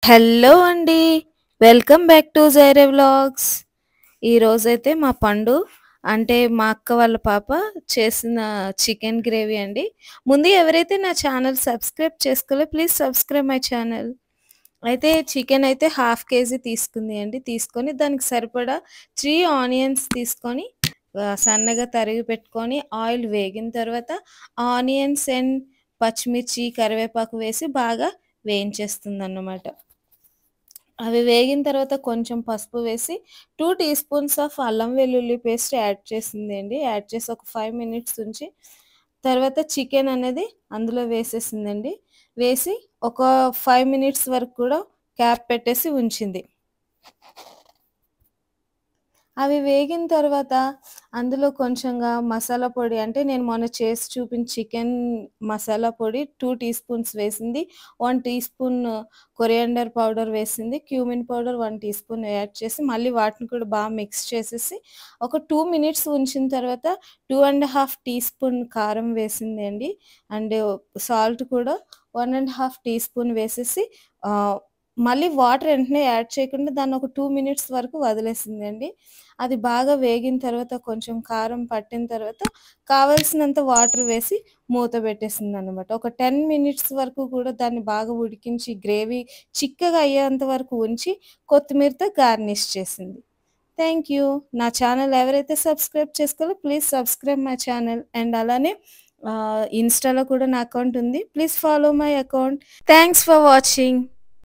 Hello అండి. Welcome back to Jireh vlogs. ఈరోజైతే మా పండు అంటే మా అక్క వాళ్ళ పాప చేసిన చికెన్ గ్రేవీ అండి. ముందు ఎవరైతే నా ఛానల్ సబ్స్క్రైబ్ చేసుకోలే ప్లీజ్ సబ్స్క్రైబ్ మై ఛానల్. అయితే చికెన్ అయితే హాఫ్ కేజీ తీసుకుంది అండి. తీసుకొని దానికి సరిపడా 3 ఆనియన్స్ తీసుకొని సన్నగా తరిగి పెట్టుకొని ఆయిల్ వేగిన తర్వాత ఆనియన్స్ అండ్ పచ్చిమిర్చి, కరివేపాకు వేసి బాగా వేయించేస్తుందన్నమాట. అవి వేగిన తర్వాత కొంచెం పసుపు వేసి 2 టీ స్పూన్స్ ఆఫ్ అల్లం వెల్లుల్లి పేస్ట్ యాడ్ చేసిందండి. యాడ్ చేసి ఒక 5 మినిట్స్ ఉంచి తర్వాత చికెన్ అనేది అందులో వేసేసిందండి. వేసి ఒక 5 మినిట్స్ వరకు కూడా క్యాప్ పెట్టేసి ఉంచింది. అవి వేగిన తర్వాత అందులో కొంచెంగా మసాలా పొడి అంటే నేను మొన్న చేసి చూపించిన చికెన్ మసాలా పొడి 2 టీ స్పూన్స్ వేసింది. 1 టీ స్పూన్ కొరియాండర్ పౌడర్ వేసింది. Cumin powder 1 tea spoon add చేసి మళ్ళీ వాటిని కూడా బాగా మిక్స్ చేసేసి ఒక 2 మినిట్స్ ఉంచిన తర్వాత 2 ½ టీ స్పూన్ కారం వేసింది అండి. అండ్ సాల్ట్ కూడా 1 ½ టీ స్పూన్ వేసేసి మళ్ళీ వాటర్ వెంటనే యాడ్ చేయకుండా దాన్ని ఒక 2 మినిట్స్ వరకు వదిలేసిందండి. అది బాగా వేగిన తర్వాత కొంచెం కారం పట్టిన తర్వాత కావాల్సినంత వాటర్ వేసి మూత పెట్టేసిందనమాట. ఒక 10 మినిట్స్ వరకు కూడా దాన్ని బాగా ఉడికించి గ్రేవీ చిక్కగా అయ్యేంత వరకు ఉంచి కొత్తిమీరతో గార్నిష్ చేసింది. Thank you. నా ఛానల్ ఎవరైతే సబ్స్క్రైబ్ చేసుకోలో please subscribe my channel. And అలానే ఇన్‌స్టాలో కూడా నా అకౌంట్ ఉంది. Please follow my account. Thanks for watching.